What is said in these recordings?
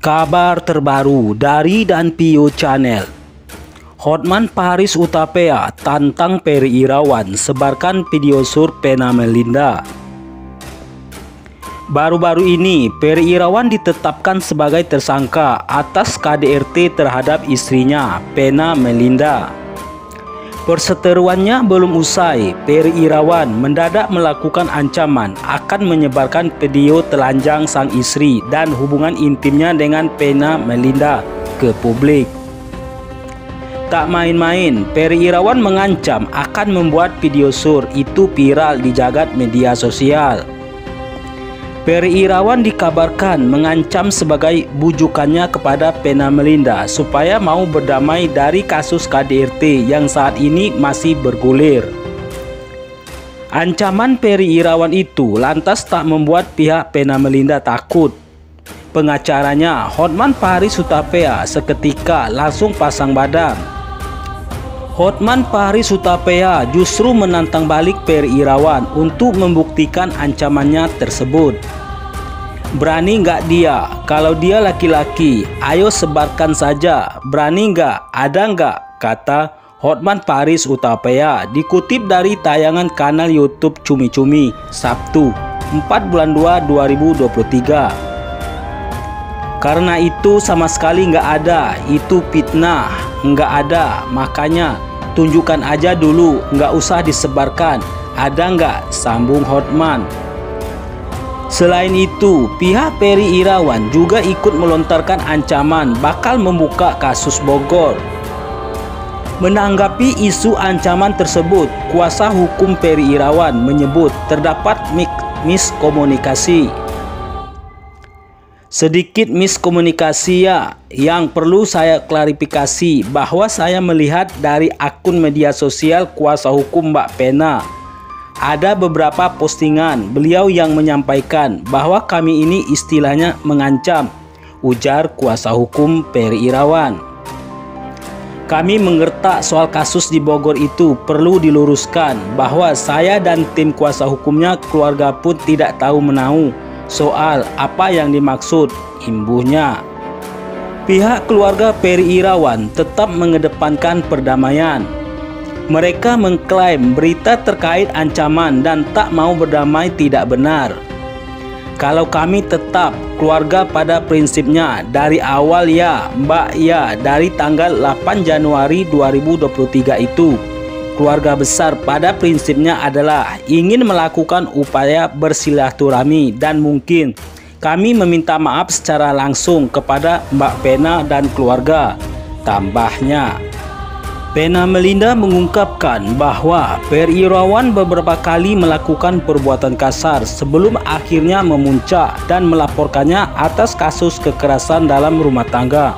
Kabar terbaru dari Dan Pio Channel. Hotman Paris Hutapea tantang Perry Irawan sebarkan video sur Pena Melinda. Baru-baru ini Perry Irawan ditetapkan sebagai tersangka atas KDRT terhadap istrinya Pena Melinda. Perseteruannya belum usai, Perry Irawan mendadak melakukan ancaman akan menyebarkan video telanjang sang istri dan hubungan intimnya dengan Pena Melinda ke publik. Tak main-main, Perry Irawan mengancam akan membuat video sur itu viral di jagat media sosial. Perry Irawan dikabarkan mengancam sebagai bujukannya kepada Pena Melinda supaya mau berdamai dari kasus KDRT yang saat ini masih bergulir. Ancaman Perry Irawan itu lantas tak membuat pihak Pena Melinda takut. Pengacaranya, Hotman Paris Hutapea, seketika langsung pasang badan. Hotman Paris Hutapea justru menantang balik Perry Irawan untuk membuktikan ancamannya tersebut. Berani nggak dia? Kalau dia laki-laki, ayo sebarkan saja. Berani nggak? Ada nggak? Kata Hotman Paris Hutapea dikutip dari tayangan kanal YouTube Cumi Cumi Sabtu 4 bulan 2 2023. Karena itu sama sekali nggak ada, itu fitnah, nggak ada, makanya tunjukkan aja dulu, nggak usah disebarkan. Ada nggak? Sambung Hotman. Selain itu, pihak Perry Irawan juga ikut melontarkan ancaman bakal membuka kasus Bogor. Menanggapi isu ancaman tersebut, kuasa hukum Perry Irawan menyebut terdapat miskomunikasi. Sedikit miskomunikasi ya, yang perlu saya klarifikasi bahwa saya melihat dari akun media sosial kuasa hukum Mbak Pena. Ada beberapa postingan beliau yang menyampaikan bahwa kami ini istilahnya mengancam, ujar kuasa hukum Perry Irawan. Kami mengertak soal kasus di Bogor itu perlu diluruskan bahwa saya dan tim kuasa hukumnya keluarga pun tidak tahu menahu soal apa yang dimaksud, imbuhnya. Pihak keluarga Perry Irawan tetap mengedepankan perdamaian. Mereka mengklaim berita terkait ancaman dan tak mau berdamai tidak benar. Kalau kami tetap keluarga pada prinsipnya dari awal ya Mbak ya, dari tanggal 8 Januari 2023 itu keluarga besar pada prinsipnya adalah ingin melakukan upaya bersilaturahmi dan mungkin kami meminta maaf secara langsung kepada Mbak Pena dan keluarga, tambahnya. Pena Melinda mengungkapkan bahwa Perry Irawan beberapa kali melakukan perbuatan kasar sebelum akhirnya memuncak dan melaporkannya atas kasus kekerasan dalam rumah tangga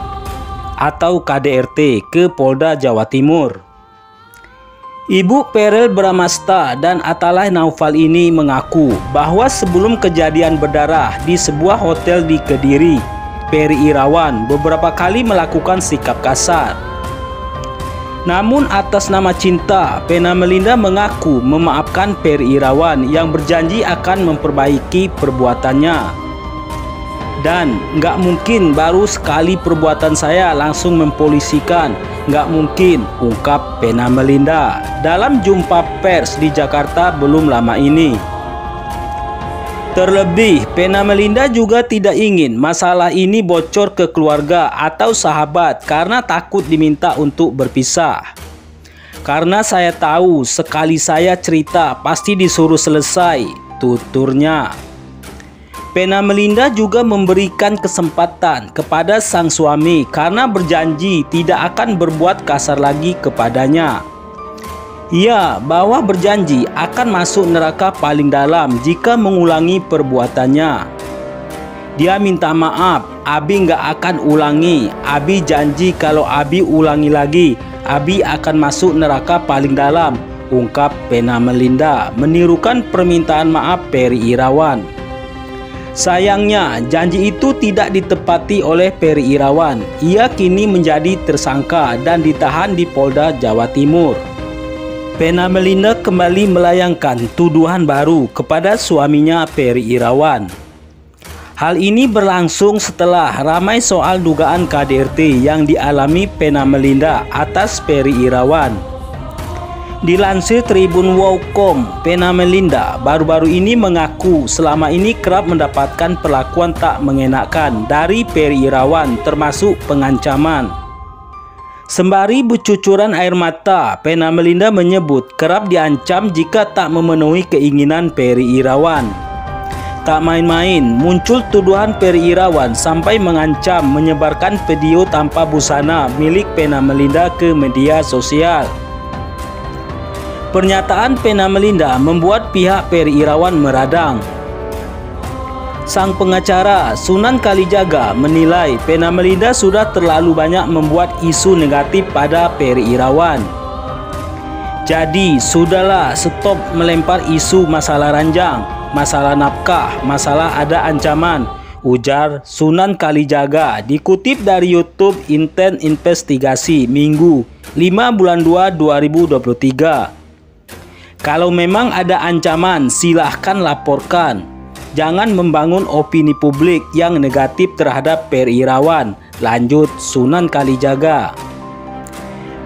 atau KDRT ke Polda Jawa Timur. Ibu Perel Bramasta dan Atalay Naufal ini mengaku bahwa sebelum kejadian berdarah di sebuah hotel di Kediri, Perry Irawan beberapa kali melakukan sikap kasar. Namun atas nama cinta, Pena Melinda mengaku memaafkan Perry Irawan yang berjanji akan memperbaiki perbuatannya. Dan nggak mungkin baru sekali perbuatan saya langsung mempolisikan, nggak mungkin, ungkap Pena Melinda dalam jumpa pers di Jakarta belum lama ini. Terlebih, Pena Melinda juga tidak ingin masalah ini bocor ke keluarga atau sahabat karena takut diminta untuk berpisah. Karena saya tahu sekali saya cerita pasti disuruh selesai, tuturnya. Pena Melinda juga memberikan kesempatan kepada sang suami karena berjanji tidak akan berbuat kasar lagi kepadanya. Ia bahwa berjanji akan masuk neraka paling dalam jika mengulangi perbuatannya. Dia minta maaf, Abi nggak akan ulangi. Abi janji kalau Abi ulangi lagi, Abi akan masuk neraka paling dalam, ungkap Pena Melinda menirukan permintaan maaf Perry Irawan. Sayangnya, janji itu tidak ditepati oleh Perry Irawan. Ia kini menjadi tersangka dan ditahan di Polda Jawa Timur. Pena Melinda kembali melayangkan tuduhan baru kepada suaminya Perry Irawan. Hal ini berlangsung setelah ramai soal dugaan KDRT yang dialami Pena Melinda atas Perry Irawan. Dilansir Tribun Wow.com, Pena Melinda baru-baru ini mengaku selama ini kerap mendapatkan perlakuan tak mengenakan dari Perry Irawan, termasuk pengancaman. Sembari bercucuran air mata, Pena Melinda menyebut kerap diancam jika tak memenuhi keinginan Perry Irawan. Tak main-main, muncul tuduhan Perry Irawan sampai mengancam menyebarkan video tanpa busana milik Pena Melinda ke media sosial. Pernyataan Pena Melinda membuat pihak Perry Irawan meradang. Sang pengacara Sunan Kalijaga menilai Pena Melinda sudah terlalu banyak membuat isu negatif pada Perry Irawan. Jadi sudahlah, stop melempar isu masalah ranjang, masalah nafkah, masalah ada ancaman, ujar Sunan Kalijaga dikutip dari YouTube Inten Investigasi Minggu 5 bulan 2 2023. Kalau memang ada ancaman, silahkan laporkan. Jangan membangun opini publik yang negatif terhadap Perry Irawan, lanjut Sunan Kalijaga.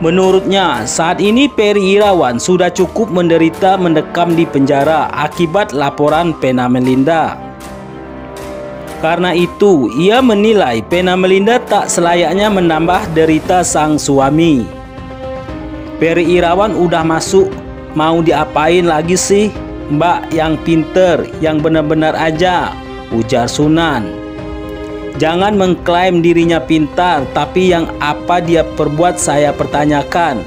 Menurutnya, saat ini Perry Irawan sudah cukup menderita mendekam di penjara akibat laporan Pena Melinda. Karena itu, ia menilai Pena Melinda tak selayaknya menambah derita sang suami. Perry Irawan udah masuk, mau diapain lagi sih? Mbak yang pinter, yang benar-benar aja, ujar Sunan. Jangan mengklaim dirinya pintar, tapi yang apa dia perbuat saya pertanyakan.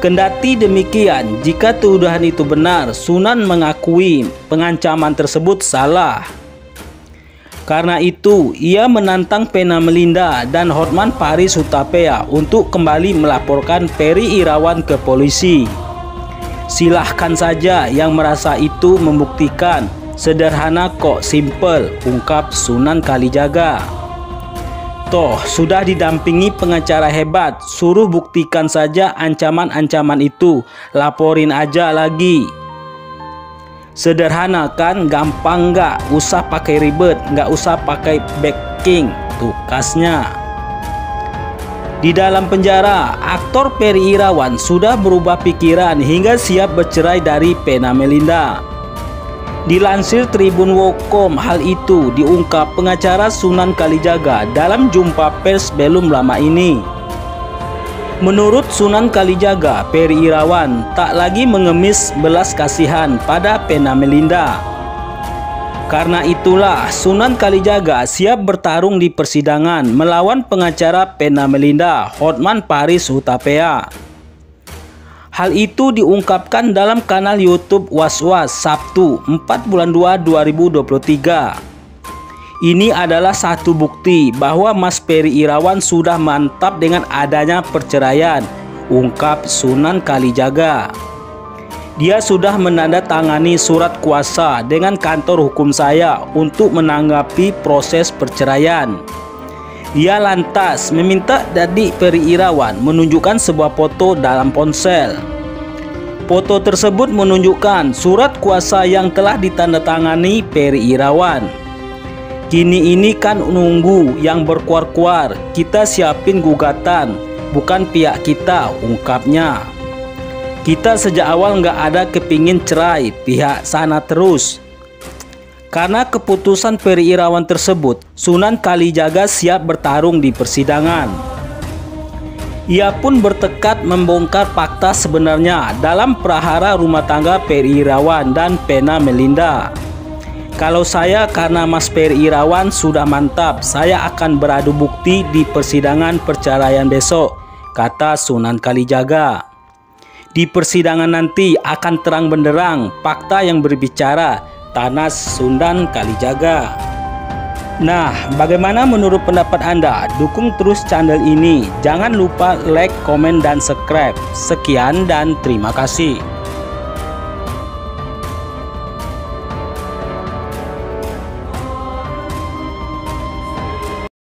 Kendati demikian, jika tuduhan itu benar, Sunan mengakui pengancaman tersebut salah. Karena itu, ia menantang Pena Melinda dan Hotman Paris Hutapea untuk kembali melaporkan Perry Irawan ke polisi. Silahkan saja yang merasa itu membuktikan. Sederhana kok, simple, ungkap Sunan Kalijaga. Toh sudah didampingi pengacara hebat, suruh buktikan saja ancaman-ancaman itu, laporin aja lagi. Sederhana kan, gampang nggak usah pakai ribet, nggak usah pakai backing, tukasnya. Di dalam penjara, aktor Perry Irawan sudah berubah pikiran hingga siap bercerai dari Pena Melinda. Dilansir Tribun Wow.com, hal itu diungkap pengacara Sunan Kalijaga dalam jumpa pers belum lama ini. Menurut Sunan Kalijaga, Perry Irawan tak lagi mengemis belas kasihan pada Pena Melinda. Karena itulah Sunan Kalijaga siap bertarung di persidangan melawan pengacara Pena Melinda, Hotman Paris Hutapea. Hal itu diungkapkan dalam kanal YouTube Was-Was Sabtu 4 bulan 2 2023. Ini adalah satu bukti bahwa Mas Perry Irawan sudah mantap dengan adanya perceraian, ungkap Sunan Kalijaga. Dia sudah menandatangani surat kuasa dengan kantor hukum saya untuk menanggapi proses perceraian. Ia lantas meminta dari Perry Irawan menunjukkan sebuah foto dalam ponsel. Foto tersebut menunjukkan surat kuasa yang telah ditandatangani Perry Irawan. Kini ini kan nunggu yang berkuar-kuar, kita siapin gugatan, bukan pihak kita, ungkapnya. Kita sejak awal nggak ada kepingin cerai, pihak sana terus. Karena keputusan Perry Irawan tersebut, Sunan Kalijaga siap bertarung di persidangan. Ia pun bertekad membongkar fakta sebenarnya dalam prahara rumah tangga Perry Irawan dan Pena Melinda. Kalau saya karena Mas Perry Irawan sudah mantap, saya akan beradu bukti di persidangan perceraian besok, kata Sunan Kalijaga. Di persidangan nanti akan terang benderang fakta yang berbicara, Tanas Sunan Kalijaga. Nah, bagaimana menurut pendapat Anda? Dukung terus channel ini. Jangan lupa like, komen, dan subscribe. Sekian dan terima kasih.